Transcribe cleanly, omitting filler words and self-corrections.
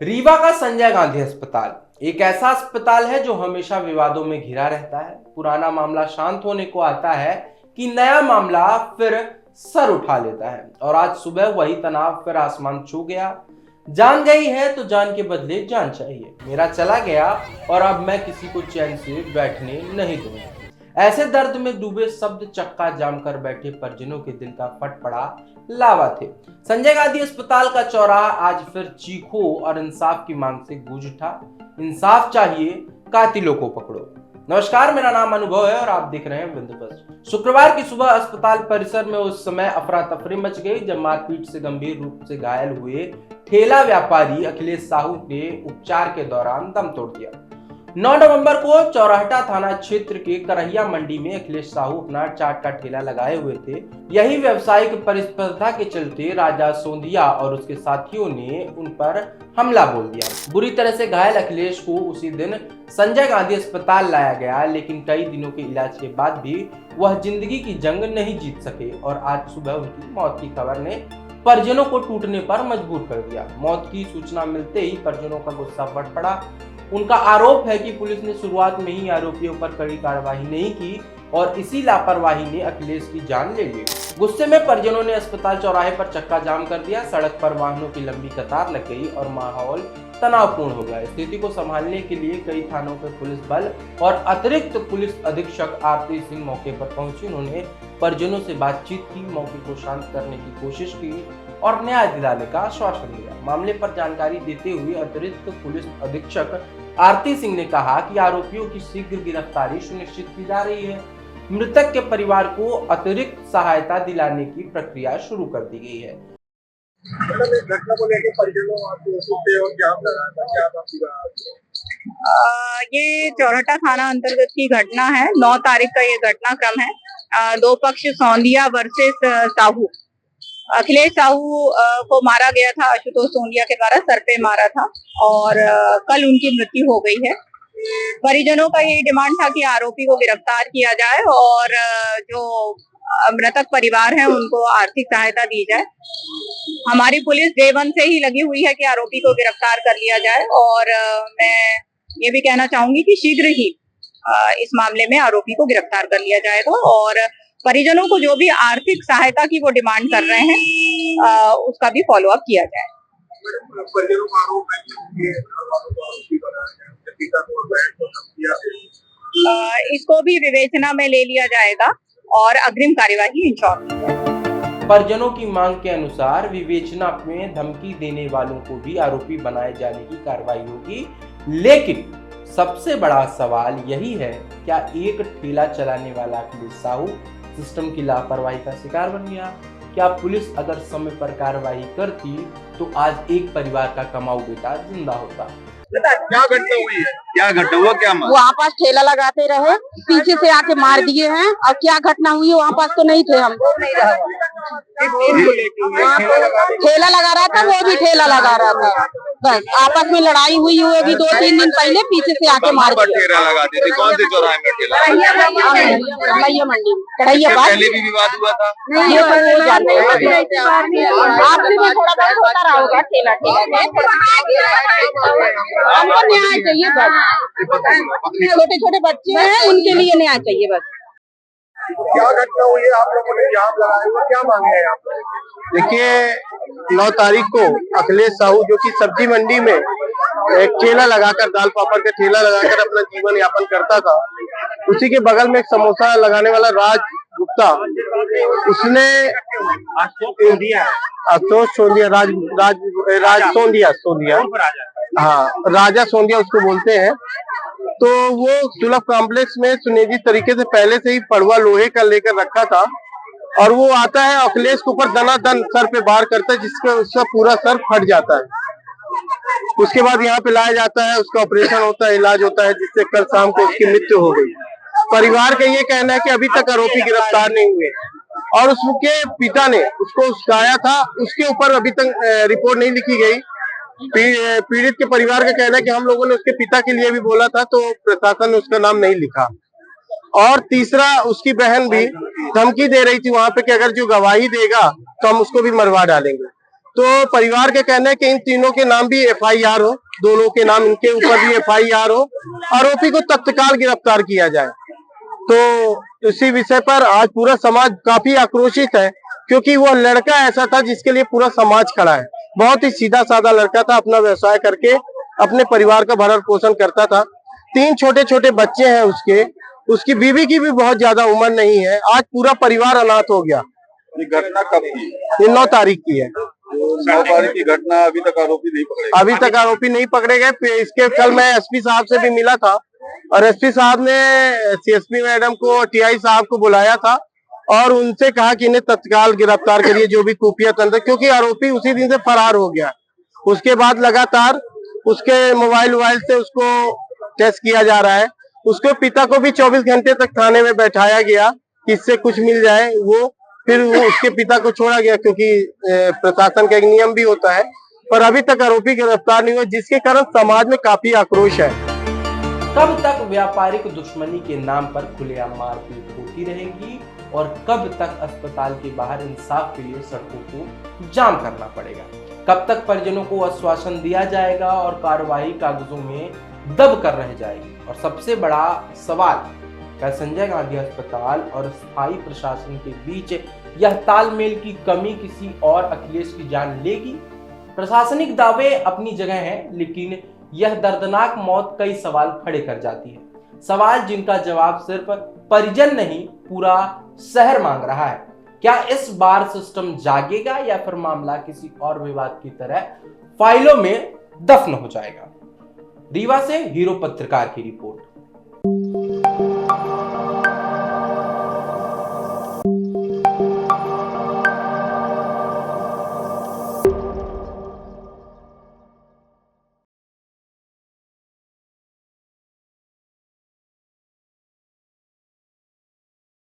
रीवा का संजय गांधी अस्पताल एक ऐसा अस्पताल है जो हमेशा विवादों में घिरा रहता है। पुराना मामला शांत होने को आता है कि नया मामला फिर सर उठा लेता है और आज सुबह वही तनाव फिर आसमान छू गया। जान गई है तो जान के बदले जान चाहिए। मेरा चला गया और अब मैं किसी को चैन से बैठने नहीं दूंगा। ऐसे दर्द में डूबे शब्द चक्का जाम कर बैठे परिजनों के दिल का फट पड़ा लावा थे। संजय गांधी अस्पताल का चौराहा आज फिर चीखों और इंसाफ की मांग से गूंज उठा। इंसाफ चाहिए, कातिलों को पकड़ो। नमस्कार, मेरा नाम अनुभव है और आप देख रहे हैं बिंदुबस्त। शुक्रवार की सुबह अस्पताल परिसर में उस समय अफरा तफरी मच गई जब मारपीट से गंभीर रूप से घायल हुए ठेला व्यापारी अखिलेश साहू ने उपचार के दौरान दम तोड़ दिया। 9 नवंबर को चौराहटा थाना क्षेत्र के करहिया मंडी में अखिलेश साहू अपना चाट का ठेला लगाए हुए थे। यही व्यावसायिक परिस्पर्धा के चलते राजा सोंधिया और उसके साथियों ने उन पर हमला बोल दिया। बुरी तरह से घायल अखिलेश को उसी दिन संजय गांधी अस्पताल लाया गया, लेकिन कई दिनों के इलाज के बाद भी वह जिंदगी की जंग नहीं जीत सके और आज सुबह उनकी मौत की खबर ने परिजनों को टूटने पर मजबूर कर दिया। मौत की सूचना मिलते ही परिजनों का गुस्सा बढ़ पड़ा। उनका आरोप है कि पुलिस ने शुरुआत में ही आरोपियों पर कड़ी कार्रवाई नहीं की और इसी लापरवाही ने अखिलेश की जान ले ली। गुस्से में परिजनों ने अस्पताल चौराहे पर चक्का जाम कर दिया। सड़क पर वाहनों की लंबी कतार लग गई और माहौल तनावपूर्ण हो गया। स्थिति को संभालने के लिए कई थानों पर पुलिस बल और अतिरिक्त पुलिस अधीक्षक आरती सिंह मौके पर पहुंची। उन्होंने परिजनों से बातचीत की, मौके को शांत करने की कोशिश की और न्याय दिलाने का आश्वासन दिया। मामले पर जानकारी देते हुए अतिरिक्त पुलिस अधीक्षक आरती सिंह ने कहा कि आरोपियों की शीघ्र गिरफ्तारी सुनिश्चित की जा रही है। मृतक के परिवार को अतिरिक्त सहायता दिलाने की प्रक्रिया शुरू कर दी गई है। घटना को लेकर परिजनों और क्या ये चौराहटा थाना अंतर्गत की घटना है। 9 तारीख का ये घटनाक्रम है। दो पक्ष सौंधिया वर्सेस साहू। अखिलेश साहू को मारा गया था आशुतोष सोंधिया के द्वारा, सर पे मारा था और कल उनकी मृत्यु हो गई है। परिजनों का यही डिमांड था कि आरोपी को गिरफ्तार किया जाए और जो मृतक परिवार है उनको आर्थिक सहायता दी जाए। हमारी पुलिस डे 1 से ही लगी हुई है कि आरोपी को गिरफ्तार कर लिया जाए और मैं ये भी कहना चाहूंगी कि शीघ्र ही इस मामले में आरोपी को गिरफ्तार कर लिया जाएगा और परिजनों को जो भी आर्थिक सहायता की वो डिमांड कर रहे हैं उसका भी फॉलो अप किया जाए। इसको भी विवेचना में ले लिया जाएगा और अग्रिम कार्यवाही इंश्योर। परिजनों की मांग के अनुसार विवेचना में धमकी देने वालों को भी आरोपी बनाए जाने की कार्रवाई होगी। लेकिन सबसे बड़ा सवाल यही है, क्या एक ठेला चलाने वाला अखिलेश साहू सिस्टम की लापरवाही का शिकार बन गया? क्या पुलिस अगर समय पर कार्रवाई करती तो आज एक परिवार का कमाऊ बेटा जिंदा होता? क्या घटना हुई है? क्या घटना हुआ? क्या वहाँ पास ठेला लगाते रहे, पीछे से आके मार दिए हैं। और क्या घटना हुई है? वहाँ पास तो नहीं थे हम। ठेला लगा रहा था, वो भी ठेला लगा रहा था। बस आपस में लड़ाई हुई होगी 2-3 दिन पहले, पीछे से आके मार दिया। ठेला लगाते थे? कौन से चौराहे में ठेला? कढ़ैया मंडी में। कढ़ैया पहले भी विवाद हुआ था? ये सब वो जानते हैं। आपसे भी थोड़ा बहुत होता रहा होगा ठेला हमको न्याय चाहिए बस। छोटे छोटे बच्चे हैं, उनके लिए न्याय चाहिए बस। क्या घटना हुई है? आप लोगों ने जाम लगाया हुआ, क्या मांगे हैं आप? देखिए, 9 तारीख को अखिलेश साहू जो कि सब्जी मंडी में एक ठेला लगाकर, दाल पापड़ का ठेला लगाकर अपना जीवन यापन करता था, उसी के बगल में एक समोसा लगाने वाला राज गुप्ता, उसने आशुतोष सोंधिया, राज सोंधिया, हाँ राजा सोंधिया उसको बोलते हैं। तो वो सुलभ कॉम्प्लेक्स में सुनियोजित तरीके से पहले से ही पड़ुआ लोहे का लेकर रखा था और वो आता है अखिलेश के ऊपर दनादन सर पे वार करता है, जिसका उसका पूरा सर फट जाता है। उसके बाद यहाँ पे लाया जाता है, उसका ऑपरेशन होता है, इलाज होता है, जिससे कल शाम को उसकी मृत्यु हो गई। परिवार का ये कहना है कि अभी तक आरोपी गिरफ्तार नहीं हुए और उसके पिता ने उसको उस्काया था, उसके ऊपर अभी तक रिपोर्ट नहीं लिखी गई। पीड़ित के परिवार का कहना है कि हम लोगों ने उसके पिता के लिए भी बोला था तो प्रशासन ने उसका नाम नहीं लिखा। और तीसरा, उसकी बहन भी धमकी दे रही थी वहां पे कि अगर जो गवाही देगा तो हम उसको भी मरवा डालेंगे। तो परिवार के कहना है कि इन तीनों के नाम भी FIR हो, दोनों के नाम इनके ऊपर भी FIR हो, आरोपी को तत्काल गिरफ्तार किया जाए। तो इसी विषय पर आज पूरा समाज काफी आक्रोशित है, क्योंकि वो लड़का ऐसा था जिसके लिए पूरा समाज खड़ा है। बहुत ही सीधा साधा लड़का था, अपना व्यवसाय करके अपने परिवार का भरण पोषण करता था। 3 छोटे छोटे बच्चे हैं उसकी बीवी की भी बहुत ज्यादा उम्र नहीं है। आज पूरा परिवार अनाथ हो गया। ये घटना कब की? ये 9 तारीख की है। 9 तारीख की घटना, अभी तक आरोपी नहीं पकड़े? अभी तक आरोपी नहीं पकड़े गए। इसके कल मैं SP साहब से भी मिला था और SP साहब ने CSP मैडम को, TI साहब को बुलाया था और उनसे कहा कि इन्हें तत्काल गिरफ्तार करिए, जो भी खुफिया तंत्र, क्योंकि आरोपी उसी दिन से फरार हो गया। उसके बाद लगातार उसके मोबाइल से उसको टेस्ट किया जा रहा है। उसके पिता को भी 24 घंटे तक थाने में बैठाया गया कि इससे कुछ मिल जाए। फिर उसके पिता को छोड़ा गया, क्योंकि प्रशासन का एक नियम भी होता है। पर अभी तक आरोपी गिरफ्तार नहीं हुआ, जिसके कारण समाज में काफी आक्रोश है। कब तक व्यापारिक दुश्मनी के नाम पर खुलेआम मारपीट होती रहेगी और कब तक अस्पताल के बाहर इंसाफ के लिए सड़कों को जाम करना पड़ेगा? कब तक परिजनों को आश्वासन दिया जाएगा और कार्रवाई कागजों में दब कर रह जाएगी? और सबसे बड़ा सवाल, क्या संजय गांधी अस्पताल और स्थायी प्रशासन के बीच यह तालमेल की कमी किसी और अखिलेश की जान लेगी? प्रशासनिक दावे अपनी जगह हैं, लेकिन यह दर्दनाक मौत कई सवाल खड़े कर जाती है। सवाल जिनका जवाब सिर्फ परिजन नहीं, पूरा शहर मांग रहा है। क्या इस बार सिस्टम जागेगा या फिर मामला किसी और विवाद की तरह फाइलों में दफन हो जाएगा? रीवा से हीरो पत्रकार की रिपोर्ट।